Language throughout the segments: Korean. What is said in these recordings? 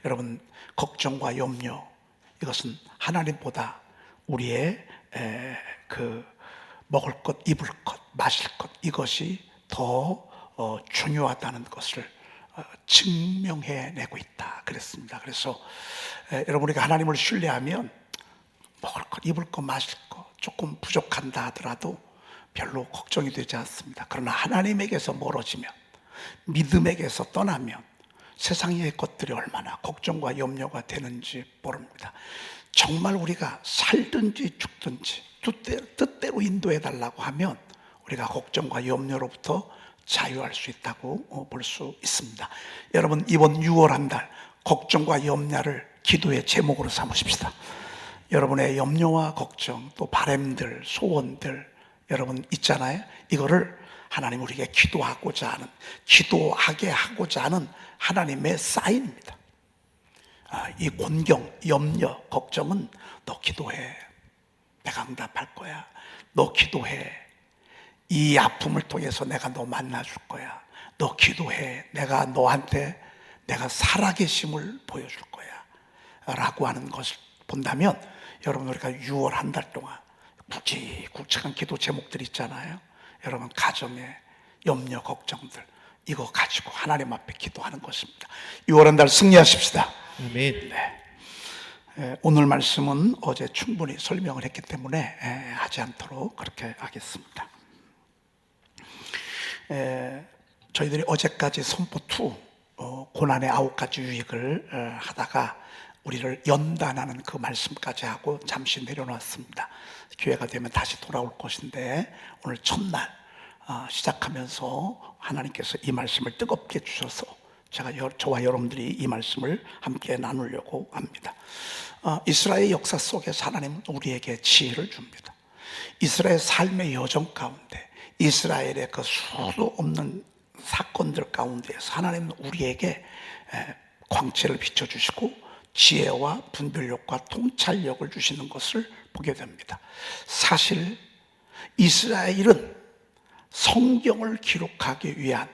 여러분, 걱정과 염려, 이것은 하나님보다 우리의 먹을 것, 입을 것, 마실 것, 이것이 더 중요하다는 것을 증명해내고 있다 그랬습니다. 그래서 여러분, 우리가 하나님을 신뢰하면 먹을 것, 입을 것, 마실 것 조금 부족한다 하더라도 별로 걱정이 되지 않습니다. 그러나 하나님에게서 멀어지면, 믿음에게서 떠나면 세상의 것들이 얼마나 걱정과 염려가 되는지 모릅니다. 정말 우리가 살든지 죽든지 뜻대로 인도해 달라고 하면 우리가 걱정과 염려로부터 자유할 수 있다고 볼 수 있습니다. 여러분, 이번 6월 한 달 걱정과 염려를 기도의 제목으로 삼으십시다. 여러분의 염려와 걱정, 또 바람들, 소원들 여러분 있잖아요. 이거를 하나님 우리에게 기도하게 하고자 하는 하나님의 사인입니다. 이 곤경, 염려, 걱정은 너 기도해, 내가 응답할 거야. 너 기도해, 이 아픔을 통해서 내가 너 만나줄 거야. 너 기도해, 내가 너한테 내가 살아계심을 보여줄 거야 라고 하는 것을 본다면, 여러분, 우리가 6월 한 달 동안 굵직굵직한 기도 제목들 있잖아요. 여러분, 가정의 염려, 걱정들, 이거 가지고 하나님 앞에 기도하는 것입니다. 6월 한 달 승리하십시다. 아멘. 네. 오늘 말씀은 어제 충분히 설명을 했기 때문에 하지 않도록 그렇게 하겠습니다. 저희들이 어제까지 선포2 고난의 9가지 유익을 하다가 우리를 연단하는 그 말씀까지 하고 잠시 내려놨습니다. 기회가 되면 다시 돌아올 것인데, 오늘 첫날 시작하면서 하나님께서 이 말씀을 뜨겁게 주셔서 저와 여러분들이 이 말씀을 함께 나누려고 합니다. 이스라엘 역사 속에서 하나님은 우리에게 지혜를 줍니다. 이스라엘 삶의 여정 가운데, 이스라엘의 그 수도 없는 사건들 가운데에서 하나님은 우리에게 광채를 비춰주시고 지혜와 분별력과 통찰력을 주시는 것을 보게 됩니다. 사실 이스라엘은 성경을 기록하기 위한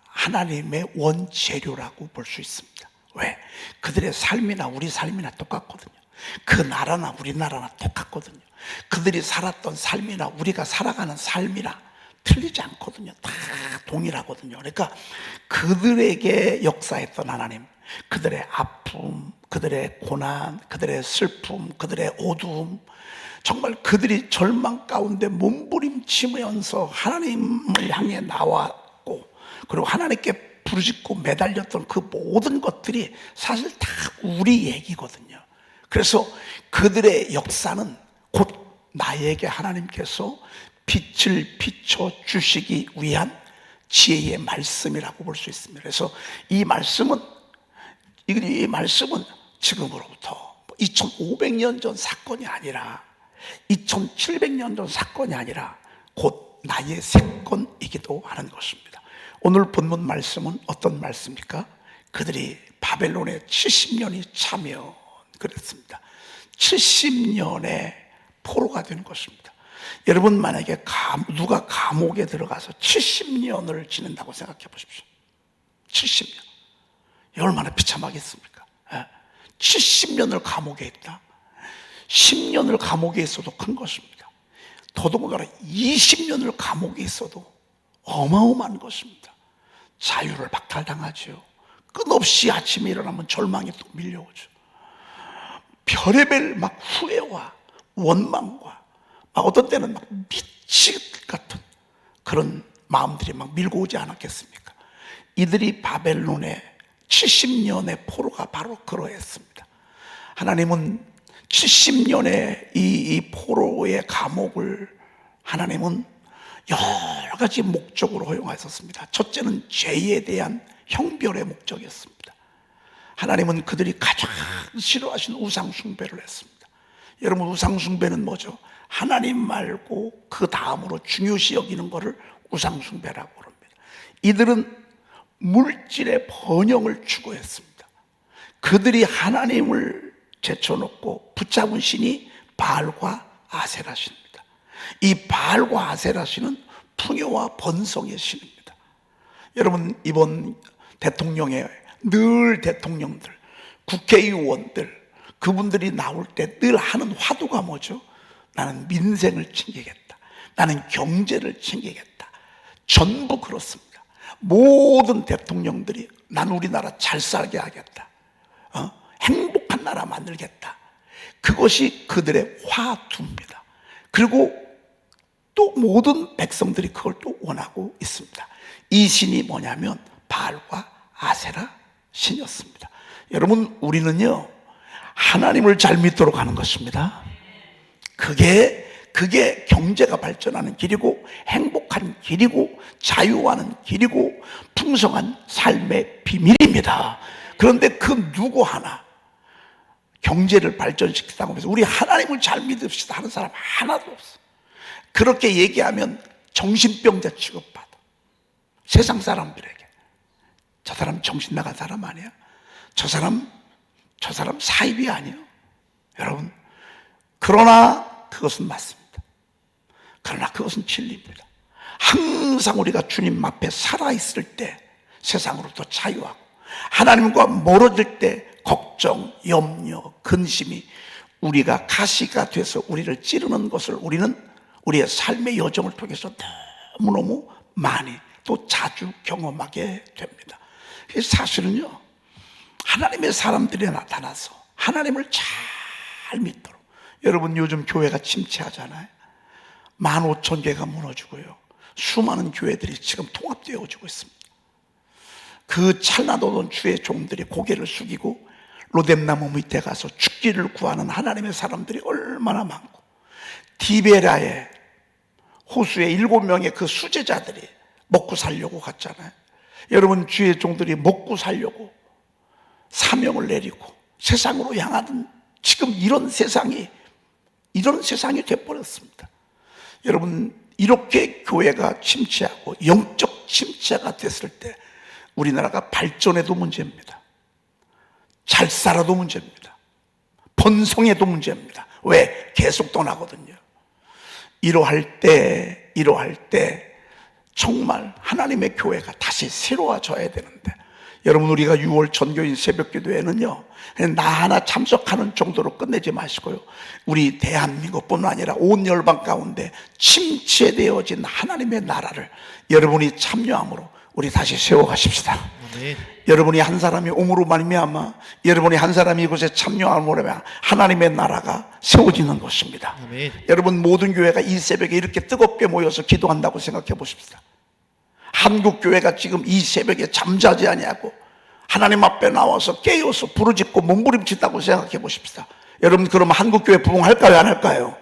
하나님의 원재료라고 볼 수 있습니다. 왜? 그들의 삶이나 우리 삶이나 똑같거든요. 그 나라나 우리나라나 똑같거든요. 그들이 살았던 삶이나 우리가 살아가는 삶이나 틀리지 않거든요. 다 동일하거든요. 그러니까 그들에게 역사했던 하나님, 그들의 아픔, 그들의 고난, 그들의 슬픔, 그들의 어두움, 정말 그들이 절망 가운데 몸부림치면서 하나님을 향해 나왔고, 그리고 하나님께 부르짖고 매달렸던 그 모든 것들이 사실 다 우리 얘기거든요. 그래서 그들의 역사는 곧 나에게 하나님께서 빛을 비춰 주시기 위한 지혜의 말씀이라고 볼 수 있습니다. 그래서 이 말씀은 지금으로부터 2500년 전 사건이 아니라 2700년 전 사건이 아니라 곧 나의 사건이기도 하는 것입니다. 오늘 본문 말씀은 어떤 말씀입니까? 그들이 바벨론에 70년이 차면 그랬습니다. 70년의 포로가 되는 것입니다. 여러분, 만약에 누가 감옥에 들어가서 70년을 지낸다고 생각해 보십시오. 70년. 얼마나 비참하겠습니까? 70년을 감옥에 있다. 10년을 감옥에 있어도 큰 것입니다. 더더군다나 20년을 감옥에 있어도 어마어마한 것입니다. 자유를 박탈당하죠. 끝없이 아침에 일어나면 절망이 또 밀려오죠. 별의별 막 후회와 원망과 어떤 때는 막 미칠 같은 그런 마음들이 막 밀고 오지 않았겠습니까? 이들이 바벨론의 70년의 포로가 바로 그러했습니다. 하나님은 70년의 이 포로의 감옥을 하나님은 여러 가지 목적으로 허용하셨습니다. 첫째는 죄에 대한 형별의 목적이었습니다. 하나님은 그들이 가장 싫어하시는 우상 숭배를 했습니다. 여러분, 우상 숭배는 뭐죠? 하나님 말고 그 다음으로 중요시 여기는 것을 우상 숭배라고 합니다. 이들은 물질의 번영을 추구했습니다. 그들이 하나님을 제쳐놓고 붙잡은 신이 바알과 아세라신입니다. 이 바알과 아세라신은 풍요와 번성의 신입니다. 여러분, 이번 대통령의 늘 대통령들 국회의원들, 그분들이 나올 때 늘 하는 화두가 뭐죠? 나는 민생을 챙기겠다. 나는 경제를 챙기겠다. 전부 그렇습니다. 모든 대통령들이 난 우리나라 잘 살게 하겠다. 행복한 나라 만들겠다. 그것이 그들의 화두입니다. 그리고 또 모든 백성들이 그걸 또 원하고 있습니다. 이 신이 뭐냐면 바알과 아세라 신이었습니다. 여러분, 우리는요 하나님을 잘 믿도록 하는 것입니다. 그게 경제가 발전하는 길이고 행복한 길이고 자유하는 길이고 풍성한 삶의 비밀입니다. 그런데 그 누구 하나 경제를 발전시키다고 해서 우리 하나님을 잘 믿읍시다 하는 사람 하나도 없어. 그렇게 얘기하면 정신병자 취급받아. 세상 사람들에게. 저 사람 정신 나간 사람 아니야? 저 사람 사입이 아니에요. 여러분, 그러나 그것은 맞습니다. 그러나 그것은 진리입니다. 항상 우리가 주님 앞에 살아있을 때 세상으로부터 자유하고 하나님과 멀어질 때 걱정, 염려, 근심이 우리가 가시가 돼서 우리를 찌르는 것을 우리는 우리의 삶의 여정을 통해서 너무너무 많이 또 자주 경험하게 됩니다. 사실은요, 하나님의 사람들이 나타나서 하나님을 잘 믿도록. 여러분, 요즘 교회가 침체하잖아요. 15,000개가 무너지고요, 수많은 교회들이 지금 통합되어지고 있습니다. 그 찰나도던 주의 종들이 고개를 숙이고 로뎀나무 밑에 가서 죽기를 구하는 하나님의 사람들이 얼마나 많고, 디베라의 호수의 7명의 그 수제자들이 먹고 살려고 갔잖아요. 여러분, 주의 종들이 먹고 살려고 사명을 내리고 세상으로 향하는 지금 이런 세상이 돼버렸습니다. 여러분, 이렇게 교회가 침체하고 영적 침체가 됐을 때 우리나라가 발전에도 문제입니다. 잘 살아도 문제입니다. 번성에도 문제입니다. 왜? 계속 떠나거든요. 이러할 때 정말 하나님의 교회가 다시 새로워져야 되는데, 여러분, 우리가 6월 전교인 새벽기도회는요 나 하나 참석하는 정도로 끝내지 마시고요, 우리 대한민국뿐만 아니라 온 열방 가운데 침체되어진 하나님의 나라를 여러분이 참여함으로 우리 다시 세워가십시다. 아멘. 여러분이 한 사람이 옴으로 말미암아, 여러분이 한 사람이 이곳에 참여함으로 말미암아 하나님의 나라가 세워지는 것입니다. 아멘. 여러분, 모든 교회가 이 새벽에 이렇게 뜨겁게 모여서 기도한다고 생각해 보십시다. 한국 교회가 지금 이 새벽에 잠자지 아니하고 하나님 앞에 나와서 깨어서 부르짖고 몸부림친다고 생각해 보십시다. 여러분, 그러면 한국 교회 부흥할까요, 안 할까요?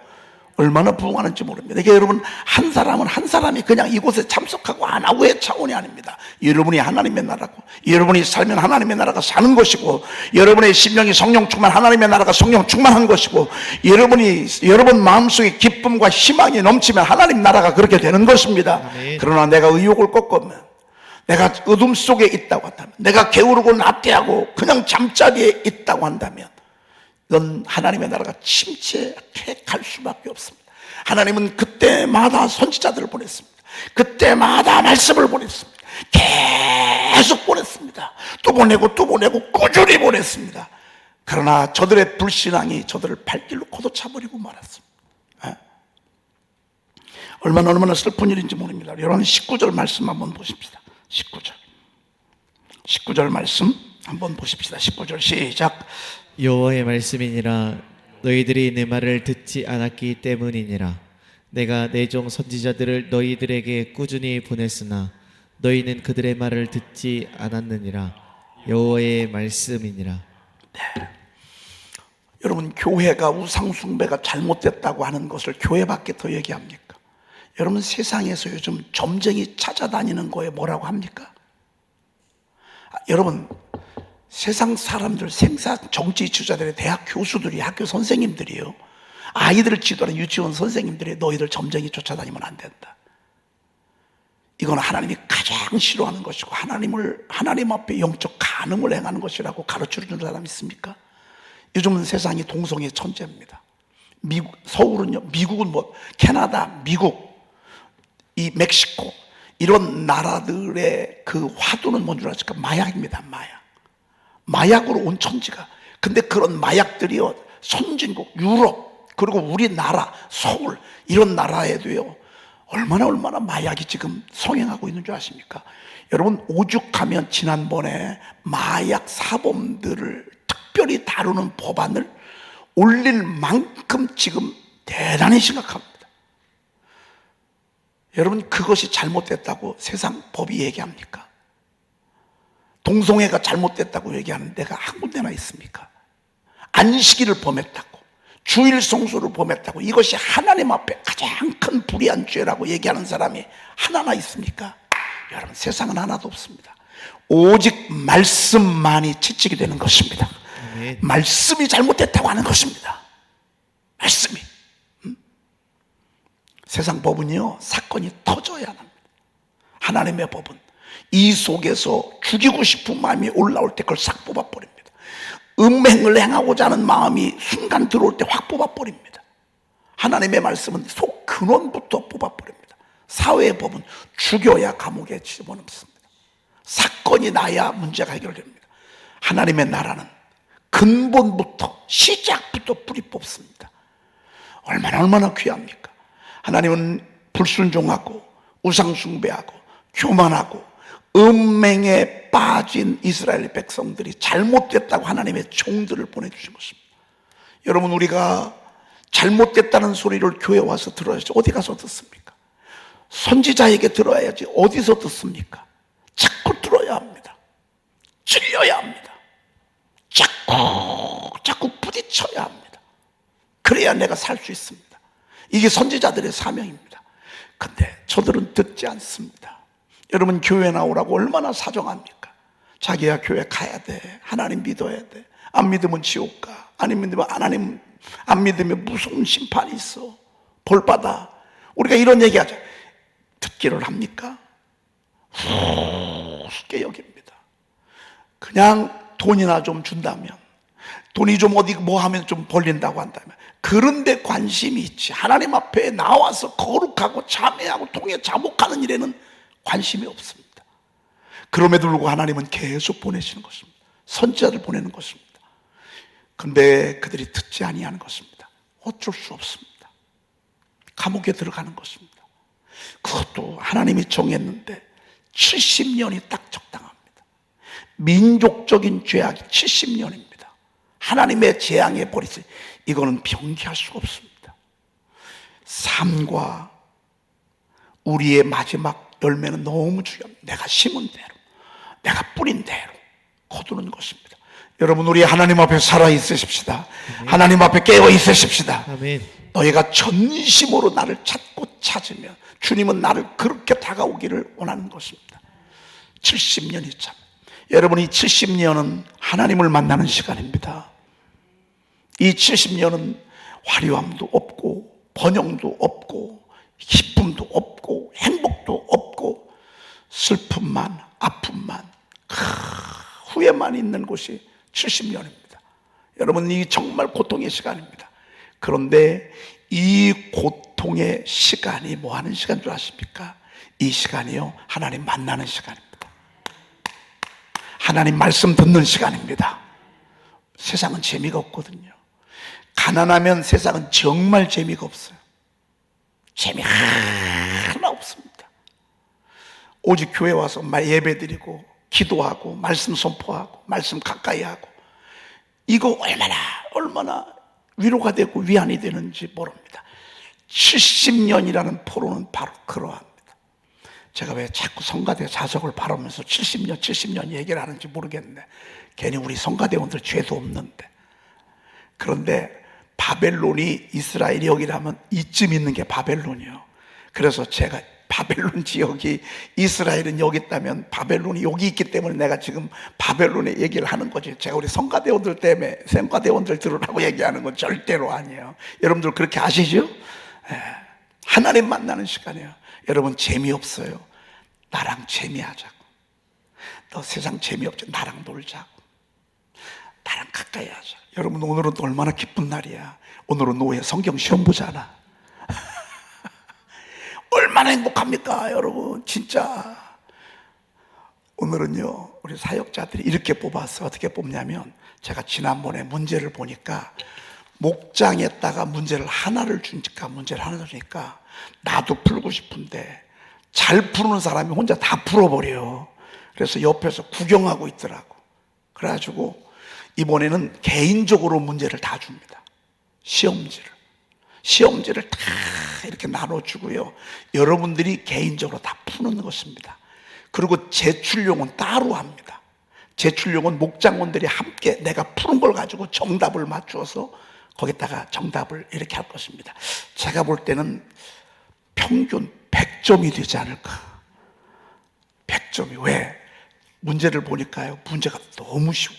얼마나 부흥하는지 모릅니다. 이게 여러분, 한 사람이 그냥 이곳에 참석하고 안 하고의 차원이 아닙니다. 여러분이 하나님의 나라고, 여러분이 살면 하나님의 나라가 사는 것이고, 여러분의 심령이 성령 충만, 하나님의 나라가 성령 충만한 것이고, 여러분 마음속에 기쁨과 희망이 넘치면 하나님 나라가 그렇게 되는 것입니다. 아멘. 그러나 내가 의욕을 꺾으면, 내가 어둠 속에 있다고 한다면, 내가 게으르고 나태하고 그냥 잠자리에 있다고 한다면, 이건 하나님의 나라가 침체해 갈 수밖에 없습니다. 하나님은 그때마다 선지자들을 보냈습니다. 그때마다 말씀을 보냈습니다. 계속 보냈습니다. 또 보내고 꾸준히 보냈습니다. 그러나 저들의 불신앙이 저들을 발길로 걷어차버리고 말았습니다. 얼마나 슬픈 일인지 모릅니다. 여러분, 19절 말씀 한번 보십시다. 19절 말씀 한번 보십시다. 19절 시작. 여호와의 말씀이니라. 너희들이 내 말을 듣지 않았기 때문이니라. 내가 내 종 선지자들을 너희들에게 꾸준히 보냈으나 너희는 그들의 말을 듣지 않았느니라. 여호와의 말씀이니라. 네. 여러분, 교회가 우상숭배가 잘못됐다고 하는 것을 교회밖에 더 얘기합니까? 여러분, 세상에서 요즘 점쟁이 찾아다니는 거에 뭐라고 합니까? 여러분, 세상 사람들, 생사 정치 주자들의 대학 교수들이, 학교 선생님들이요, 아이들을 지도하는 유치원 선생님들이 너희들 점쟁이 쫓아다니면 안 된다. 이건 하나님이 가장 싫어하는 것이고 하나님 앞에 영적 간음을 행하는 것이라고 가르쳐주는 사람이 있습니까? 요즘은 세상이 동성애 천재입니다. 미국은 캐나다, 미국, 이 멕시코, 이런 나라들의 그 화두는 뭔 줄 아십니까? 마약입니다. 마약으로 온 천지가 근데 그런 마약들이요, 선진국 유럽 그리고 우리나라 서울 이런 나라에도요 얼마나 마약이 지금 성행하고 있는 줄 아십니까? 여러분, 오죽하면 지난번에 마약 사범들을 특별히 다루는 법안을 올릴 만큼 지금 대단히 심각합니다. 여러분, 그것이 잘못됐다고 세상 법이 얘기합니까? 동성애가 잘못됐다고 얘기하는 데가 한 군데나 있습니까? 안식일을 범했다고, 주일 성수를 범했다고, 이것이 하나님 앞에 가장 큰 불의한 죄라고 얘기하는 사람이 하나나 있습니까? 여러분, 세상은 하나도 없습니다. 오직 말씀만이 채찍이 되는 것입니다. 아멘. 말씀이 잘못됐다고 하는 것입니다. 말씀이. 세상 법은요, 사건이 터져야 합니다. 하나님의 법은 이 속에서 죽이고 싶은 마음이 올라올 때 그걸 싹 뽑아버립니다. 음행을 행하고자 하는 마음이 순간 들어올 때 확 뽑아버립니다. 하나님의 말씀은 속 근원부터 뽑아버립니다. 사회의 법은 죽여야 감옥에 집어넣습니다. 사건이 나야 문제가 해결됩니다. 하나님의 나라는 근본부터, 시작부터 뿌리 뽑습니다. 얼마나 귀합니까? 하나님은 불순종하고 우상숭배하고 교만하고 음행에 빠진 이스라엘 백성들이 잘못됐다고 하나님의 종들을 보내주신 것입니다. 여러분, 우리가 잘못됐다는 소리를 교회 와서 들어야지 어디 가서 듣습니까? 선지자에게 들어야지 어디서 듣습니까? 자꾸 들어야 합니다. 찔려야 합니다. 자꾸 부딪혀야 합니다. 그래야 내가 살 수 있습니다. 이게 선지자들의 사명입니다. 근데 저들은 듣지 않습니다. 여러분, 교회 나오라고 얼마나 사정합니까? 자기야 교회 가야 돼, 하나님 믿어야 돼, 안 믿으면 지옥 가, 안 믿으면 하나님, 안 믿으면 무서운 심판이 있어, 벌 받아. 우리가 이런 얘기하죠. 듣기를 합니까? 우습게 여깁니다. 그냥 돈이나 좀 준다면, 돈이 좀 어디 뭐 하면 좀 벌린다고 한다면, 그런데 관심이 있지, 하나님 앞에 나와서 거룩하고 참회하고 통해 자복하는 일에는 관심이 없습니다. 그럼에도 불구하고 하나님은 계속 보내시는 것입니다. 선지자를 보내는 것입니다. 그런데 그들이 듣지 아니하는 것입니다. 어쩔 수 없습니다. 감옥에 들어가는 것입니다. 그것도 하나님이 정했는데 70년이 딱 적당합니다. 민족적인 죄악이 70년입니다. 하나님의 재앙에 버리지, 이거는 병기할 수가 없습니다. 삶과 우리의 마지막 열매는 너무 중요합니다. 내가 심은 대로, 내가 뿌린 대로 거두는 것입니다. 여러분, 우리 하나님 앞에 살아 있으십시다. 아멘. 하나님 앞에 깨어 있으십시다. 아멘. 너희가 전심으로 나를 찾고 찾으면 주님은 나를 그렇게 다가오기를 원하는 것입니다. 70년이 참, 여러분, 이 70년은 하나님을 만나는 시간입니다. 이 70년은 화려함도 없고 번영도 없고 기쁨도 없고 행복도 없고 슬픔만, 아픔만, 후회만 있는 곳이 70년입니다. 여러분, 이 정말 고통의 시간입니다. 그런데 이 고통의 시간이 뭐 하는 시간인 줄 아십니까? 이 시간이요, 하나님 만나는 시간입니다. 하나님 말씀 듣는 시간입니다. 세상은 재미가 없거든요. 가난하면 세상은 정말 재미가 없어요. 재미 하나 없습니다. 오직 교회 와서 예배 드리고 기도하고 말씀 선포하고 말씀 가까이 하고, 이거 얼마나 위로가 되고 위안이 되는지 모릅니다. 70년이라는 포로는 바로 그러합니다. 제가 왜 자꾸 성가대 자석을 바라면서 70년 얘기를 하는지 모르겠네. 괜히 우리 성가대원들 죄도 없는데. 그런데 바벨론이 이스라엘이 여기라면 이쯤 있는 게 바벨론이요. 그래서 제가 바벨론 지역이, 이스라엘은 여기 있다면 바벨론이 여기 있기 때문에 내가 지금 바벨론의 얘기를 하는 거지, 제가 우리 성가대원들 때문에 성가대원들 들으라고 얘기하는 건 절대로 아니에요. 여러분들 그렇게 아시죠? 하나님 만나는 시간이에요. 여러분, 재미없어요. 나랑 재미하자고. 너 세상 재미없지? 나랑 놀자고. 나랑 가까이 하자. 여러분, 오늘은 또 얼마나 기쁜 날이야. 오늘은 노예 성경 시험 보잖아. 얼마나 행복합니까, 여러분? 진짜 오늘은요, 우리 사역자들이 이렇게 뽑았어요. 어떻게 뽑냐면, 제가 지난번에 문제를 보니까 목장에다가 문제를 하나를 주니까 나도 풀고 싶은데 잘 푸는 사람이 혼자 다 풀어버려요. 그래서 옆에서 구경하고 있더라고. 그래가지고 이번에는 개인적으로 문제를 다 줍니다. 시험지를 다 이렇게 나눠주고요, 여러분들이 개인적으로 다 푸는 것입니다. 그리고 제출용은 따로 합니다. 제출용은 목장원들이 함께 내가 푸는 걸 가지고 정답을 맞추어서 거기다가 정답을 이렇게 할 것입니다. 제가 볼 때는 평균 100점이 되지 않을까. 100점이. 왜? 문제를 보니까요, 문제가 너무 쉬워.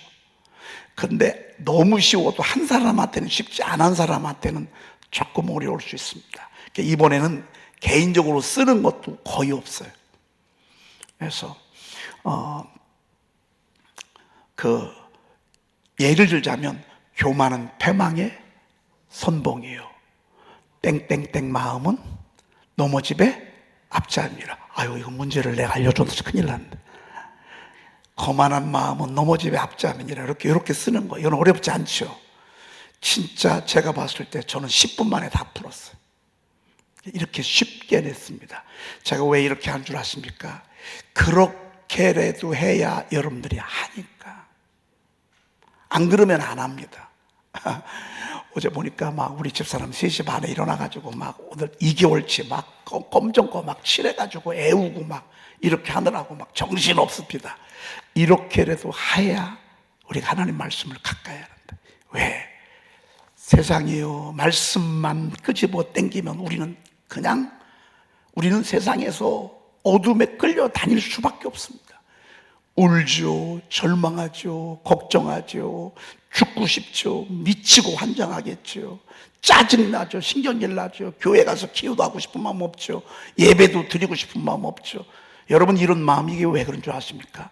근데 너무 쉬워도 한 사람한테는 쉽지 않은 사람한테는 조금 어려울 수 있습니다. 그러니까 이번에는 개인적으로 쓰는 것도 거의 없어요. 그래서 예를 들자면, 교만은 패망의 선봉이요, 땡땡땡 마음은 넘어집의 앞잡이라. 아유, 이거 문제를 내가 알려줘서 큰일 났는데. 거만한 마음은 넘어집의 앞잡이라. 이렇게 쓰는 거, 이건 어렵지 않죠. 진짜 제가 봤을 때 저는 10분 만에 다 풀었어요. 이렇게 쉽게 냈습니다. 제가 왜 이렇게 한 줄 아십니까? 그렇게라도 해야 여러분들이 하니까. 안 그러면 안 합니다. 어제 보니까 막 우리 집사람 3시 반에 일어나가지고 막 오늘 2개월치 막 검정거 막 칠해가지고 애우고 막 이렇게 하느라고 막 정신 없습니다. 이렇게라도 해야 우리가 하나님 말씀을 가까이 하는데. 왜? 세상이요, 말씀만 끄집어 당기면 우리는 세상에서 어둠에 끌려 다닐 수밖에 없습니다. 울죠, 절망하죠, 걱정하죠, 죽고 싶죠, 미치고 환장하겠죠, 짜증나죠, 신경질 나죠, 교회 가서 기도하고 싶은 마음 없죠, 예배도 드리고 싶은 마음 없죠. 여러분, 이런 마음이 이게 왜 그런 줄 아십니까?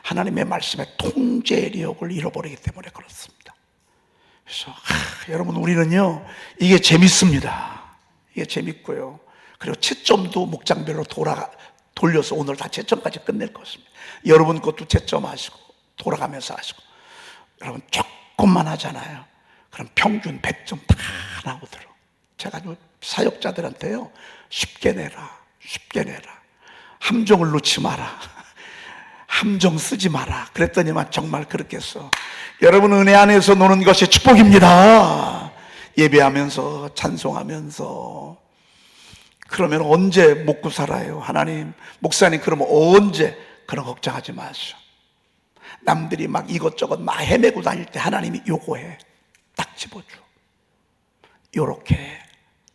하나님의 말씀의 통제력을 잃어버리기 때문에 그렇습니다. 그래서 여러분, 우리는요, 이게 재밌습니다. 이게 재밌고요, 그리고 채점도 목장별로 돌려서 오늘 다 채점까지 끝낼 것입니다. 여러분 것도 채점하시고 돌아가면서 하시고. 여러분, 조금만 하잖아요. 그럼 평균 100점 다 나오더라고요. 제가 사역자들한테요, 쉽게 내라. 함정을 놓지 마라. 함정 쓰지 마라. 그랬더니만 정말 그렇게 써. 여러분, 은혜 안에서 노는 것이 축복입니다. 예배하면서, 찬송하면서. 그러면 언제 먹고 살아요? 하나님, 목사님, 그러면 언제? 그런 걱정하지 마시오. 남들이 막 이것저것 막 헤매고 다닐 때 하나님이 요거해, 딱 집어줘. 요렇게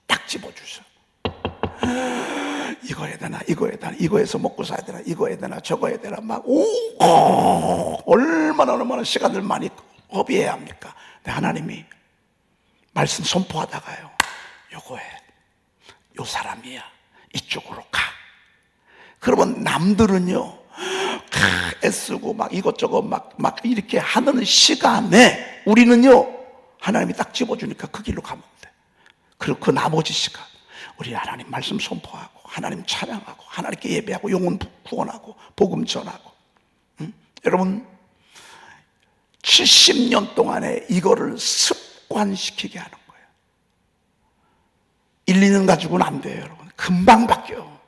딱 집어주셔. 이거 해야 되나, 이거에서 먹고 살아야 되나, 이거 해야 되나, 저거 해야 되나, 막 얼마나 시간을 많이 허비해야 합니까? 근데 하나님이 말씀 선포하다가요, 요거 해, 요 사람이야, 이쪽으로 가. 그러면 남들은요, 애쓰고 막 이것저것 막 이렇게 하는 시간에 우리는요, 하나님이 딱 집어주니까 그 길로 가면 돼. 그리고 그 나머지 시간 우리 하나님 말씀 선포하고, 하나님 찬양하고, 하나님께 예배하고, 영혼 구원하고, 복음 전하고. 여러분, 70년 동안에 이거를 습관시키게 하는 거예요. 1, 2년 가지고는 안 돼요, 여러분. 금방 바뀌어요.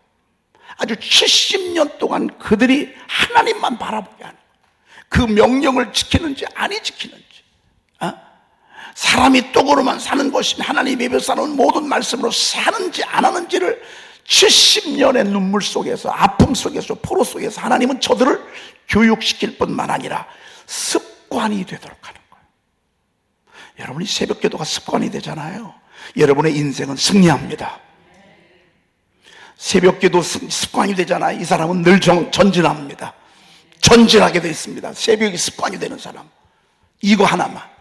아주 70년 동안 그들이 하나님만 바라보게 하는 거예요. 그 명령을 지키는지 아니 지키는지, 사람이 떡으로만 사는 것이 하나님 입에 사는 모든 말씀으로 사는지 안 하는지를 70년의 눈물 속에서, 아픔 속에서, 포로 속에서 하나님은 저들을 교육시킬 뿐만 아니라 습관이 되도록 하는 거예요. 여러분이 새벽기도가 습관이 되잖아요. 여러분의 인생은 승리합니다. 새벽기도 습관이 되잖아요. 이 사람은 늘 전진합니다. 전진하게 되어 있습니다. 새벽이 습관이 되는 사람, 이거 하나만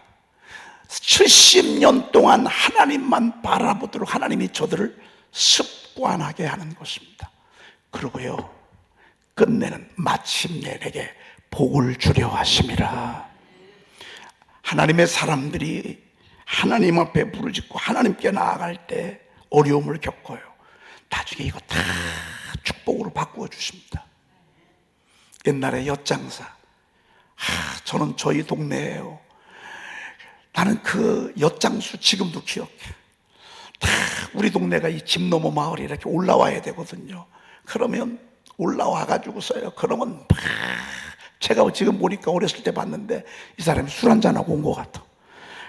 70년 동안 하나님만 바라보도록 하나님이 저들을 습관하게 하는 것입니다. 그리고요, 끝내는 마침내 내게 복을 주려 하심이라. 하나님의 사람들이 하나님 앞에 부르짖고 하나님께 나아갈 때 어려움을 겪어요. 나중에 이거 다 축복으로 바꾸어 주십니다. 옛날에 엿장사. 저는 저희 동네예요. 나는 그 엿장수 지금도 기억해. 다 우리 동네가 이 집 넘어 마을이 이렇게 올라와야 되거든요. 그러면 올라와가지고서요. 그러면 막 제가 지금 보니까 어렸을 때 봤는데 이 사람이 술 한잔하고 온 것 같아.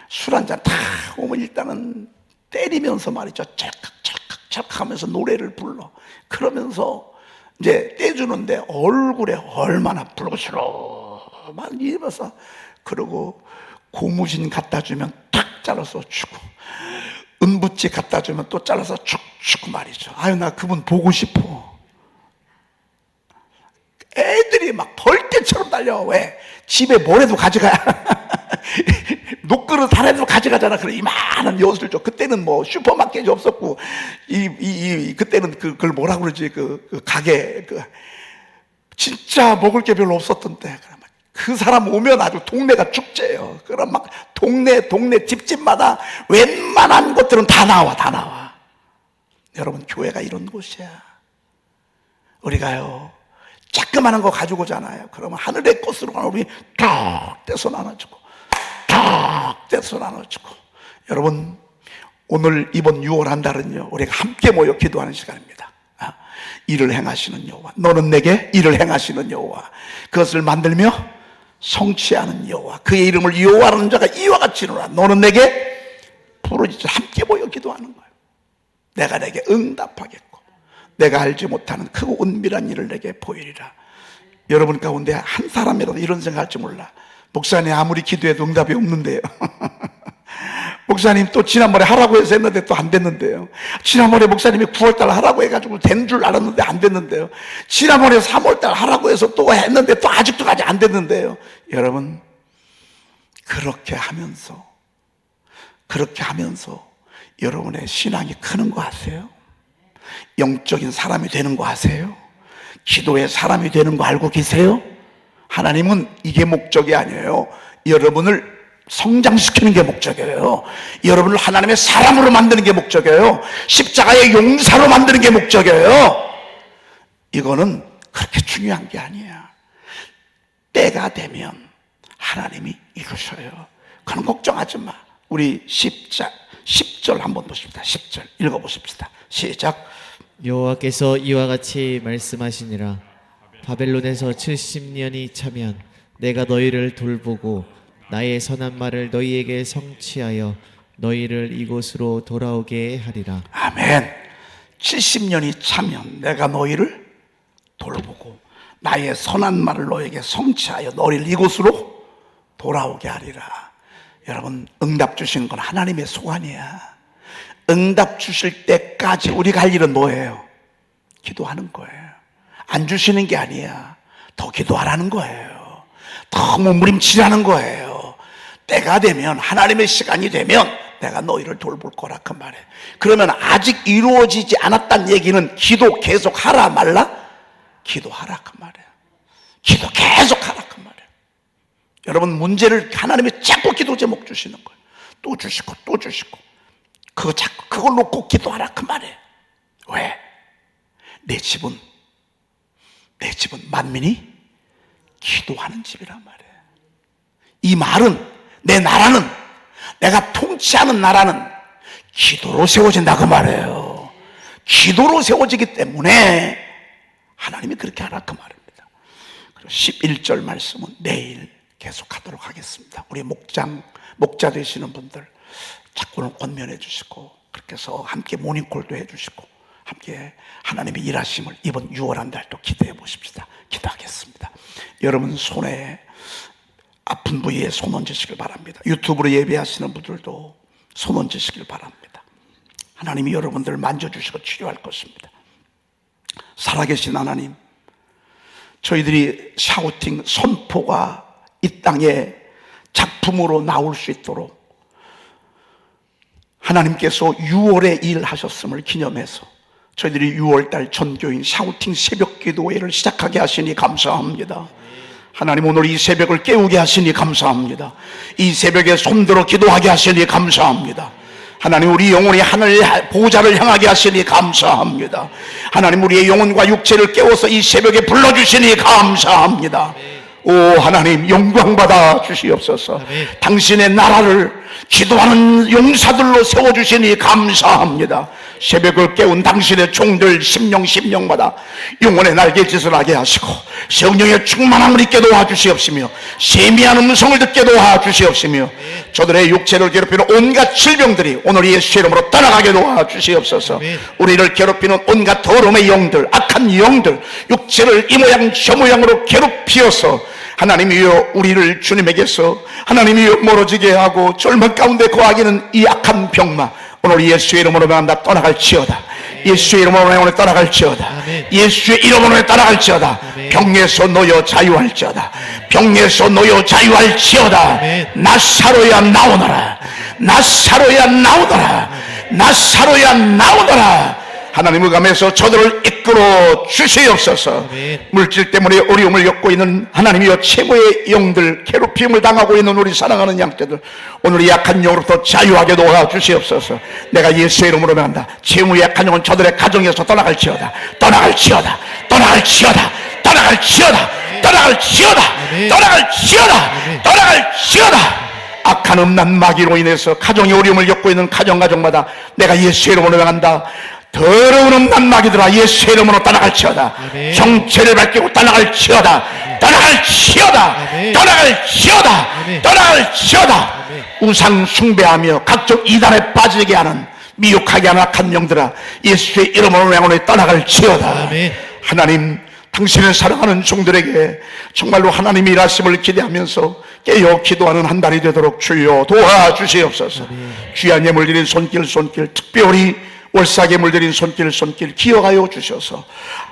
술 한잔 다 오면 일단은 때리면서 말이죠. 찰칵 하면서 노래를 불러. 그러면서 이제 떼주는데 얼굴에 얼마나 불그스러만 입어서, 그리고 고무신 갖다 주면 탁 잘라서 주고, 은부찌 갖다 주면 또 잘라서 쭉 주고 말이죠. 아유, 나 그분 보고 싶어. 애들이 막 벌떼처럼 달려. 왜? 집에 뭐래도 가져가. 녹그릇 하나도 가져가잖아. 그래, 이만한 엿을 줘. 그때는 뭐 슈퍼마켓이 없었고, 그때는 그걸 뭐라 그러지? 그 가게, 진짜 먹을 게 별로 없었던 때. 그 사람 오면 아주 동네가 축제예요. 그럼 막 동네 집집마다 웬만한 것들은 다 나와. 여러분, 교회가 이런 곳이야. 우리가요, 자그마한 거 가지고 오잖아요. 그러면 하늘의 꽃으로 가는 우리 탁 떼서 나눠주고, 탁 떼서 나눠주고. 여러분, 오늘 이번 6월 한 달은요, 우리가 함께 모여 기도하는 시간입니다. 일을 행하시는 여호와, 너는 내게 일을 행하시는 여호와, 그것을 만들며 성취하는 여호와, 그의 이름을 여호와라는 자가 이와 같이 이루라. 너는 내게 부르짖어. 함께 모여 기도하는 거예요. 내가 내게 응답하겠고 내가 알지 못하는 크고 은밀한 일을 내게 보이리라. 여러분 가운데 한 사람이라도 이런 생각할지 몰라. 목사님 아무리 기도해도 응답이 없는데요. 목사님 또 지난번에 하라고 해서 했는데 또 안 됐는데요. 지난번에 목사님이 9월달 하라고 해가지고 된 줄 알았는데 안 됐는데요. 지난번에 3월달 하라고 해서 또 했는데 또 아직도까지 안 됐는데요. 여러분, 그렇게 하면서 여러분의 신앙이 크는 거 아세요? 영적인 사람이 되는 거 아세요? 기도의 사람이 되는 거 알고 계세요? 하나님은 이게 목적이 아니에요. 여러분을 성장시키는 게 목적이에요. 여러분을 하나님의 사람으로 만드는 게 목적이에요. 십자가의 용사로 만드는 게 목적이에요. 이거는 그렇게 중요한 게 아니야. 때가 되면 하나님이 이루셔요. 그건 걱정하지 마. 우리 10절 한번 보십시다. 10절 읽어보십시다. 시작. 여호와께서 이와 같이 말씀하시니라. 바벨론에서 70년이 차면 내가 너희를 돌보고 나의 선한 말을 너희에게 성취하여 너희를 이곳으로 돌아오게 하리라. 아멘. 70년이 차면 내가 너희를 돌보고 나의 선한 말을 너희에게 성취하여 너희를 이곳으로 돌아오게 하리라. 여러분, 응답 주신 건 하나님의 소원이야. 응답 주실 때까지 우리가 할 일은 뭐예요? 기도하는 거예요. 안 주시는 게 아니야. 더 기도하라는 거예요. 더 몸부림치라는 거예요. 때가 되면, 하나님의 시간이 되면 내가 너희를 돌볼 거라 그 말이에요. 그러면 아직 이루어지지 않았다는 얘기는 기도 계속 하라 말라? 기도하라 그 말이에요. 기도 계속 하라 그 말이에요. 여러분, 문제를 하나님이 자꾸 기도 제목 주시는 거예요. 또 주시고 또 주시고. 그걸 놓고 기도하라 그 말이에요. 왜? 내 집은 만민이 기도하는 집이란 말이에요. 이 말은, 내 나라는, 내가 통치하는 나라는 기도로 세워진다 그 말이에요. 기도로 세워지기 때문에 하나님이 그렇게 하라 그 말입니다. 그리고 11절 말씀은 내일 계속하도록 하겠습니다. 우리 목자 되시는 분들 자꾸는 권면해 주시고, 그렇게 해서 함께 모닝콜도 해 주시고, 함께 하나님의 일하심을 이번 6월 한 달도 기대해 보십시다. 기도하겠습니다. 여러분 손에 아픈 부위에 손 얹으시길 바랍니다. 유튜브로 예배하시는 분들도 손 얹으시길 바랍니다. 하나님이 여러분들을 만져주시고 치료할 것입니다. 살아계신 하나님, 저희들이 샤우팅 선포가 이 땅에 작품으로 나올 수 있도록 하나님께서 6월에 일하셨음을 기념해서 저희들이 6월달 전교인 샤우팅 새벽 기도회를 시작하게 하시니 감사합니다. 하나님, 오늘 이 새벽을 깨우게 하시니 감사합니다. 이 새벽에 손들어 기도하게 하시니 감사합니다. 하나님, 우리 영혼이 하늘 보좌를 향하게 하시니 감사합니다. 하나님, 우리의 영혼과 육체를 깨워서 이 새벽에 불러주시니 감사합니다. 오 하나님, 영광 받아 주시옵소서. 아멘. 당신의 나라를 기도하는 용사들로 세워주시니 감사합니다. 새벽을 깨운 당신의 종들 심령마다 영혼의 날개짓을 하게 하시고 성령의 충만함을 있게 도와주시옵시며 세미한 음성을 듣게 도와주시옵시며 저들의 육체를 괴롭히는 온갖 질병들이 오늘 예수의 이름으로 떠나가게 도와주시옵소서. 아멘. 우리를 괴롭히는 온갖 더러움의 영들, 악한 영들, 육체를 이 모양 저 모양으로 괴롭히어서 하나님이여 우리를 주님에게서 하나님이여 멀어지게 하고 절망 가운데 거하기는 이 악한 병마 오늘 예수의 이름으로 명한다 떠나갈지어다. 예수의 이름으로 오늘 떠나갈지어다. 아멘. 예수의 이름으로 떠나갈지어다. 아멘. 병에서 놓여 자유할지어다. 병에서 놓여 자유할지어다. 아멘. 나사로야 나오너라. 나사로야 나오너라. 나사로야 나오너라. 하나님을 감해서 저들을 이끌어 주시옵소서. 아멘. 물질 때문에 어려움을 겪고 있는 하나님이여 최고의 영들, 괴롭힘을 당하고 있는 우리 사랑하는 양떼들 오늘 이 약한 영으로부터 자유하게 도와주시옵소서. 내가 예수의 이름으로 명한다. 채무의 약한 영은 저들의 가정에서 떠나갈지어다. 떠나갈지어다. 떠나갈지어다. 떠나갈지어다. 떠나갈지어다. 아멘. 떠나갈지어다. 아멘. 떠나갈지어다. 악한 음란 마귀로 인해서 가정의 어려움을 겪고 있는 가정마다 내가 예수의 이름으로 명한다. 더러운 음란 마귀들아 예수의 이름으로 떠나갈지어다. 아멘. 정체를 밝히고 떠나갈지어다. 떠나갈지어다. 아멘. 떠나갈지어다. 아멘. 떠나갈지어다. 아멘. 우상 숭배하며 각종 이단에 빠지게 하는 미혹하게 하는 악한 영들아 예수의 이름으로 영원히 떠나갈지어다. 아멘. 하나님, 당신을 사랑하는 종들에게 정말로 하나님의 일하심을 기대하면서 깨어 기도하는 한 달이 되도록 주여 도와주시옵소서. 귀한 예물 드린 손길 특별히 월삭에 물들인 손길 기억하여 주셔서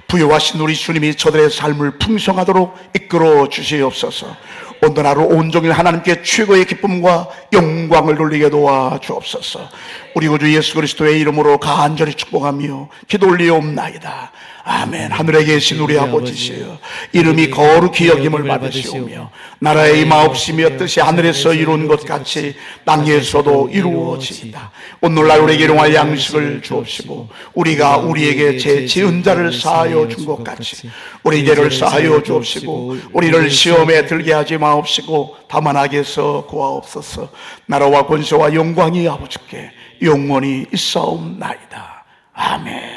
부여하신 우리 주님이 저들의 삶을 풍성하도록 이끌어 주시옵소서. 오늘 하루 온종일 하나님께 최고의 기쁨과 영광을 돌리게 도와주옵소서. 우리 구주 예수 그리스도의 이름으로 간절히 축복하며 기도 올리옵나이다. 아멘. 하늘에 계신 우리 아버지시여, 이름이 거룩히 여김을 받으시오며 나라의 임하옵시며 뜻이 하늘에서 이룬 것 같이 땅에서도 이루어지이다. 오늘 날 우리에게 일용할 양식을 주옵시고 우리가 우리에게 제 지은 자를 사하여 준 것 같이 우리 죄를 사하여 주옵시고 우리를 시험에 들게 하지 마옵시고 다만 악에서 구하옵소서. 나라와 권세와 영광이 아버지께 영원히 있사옵나이다. 아멘.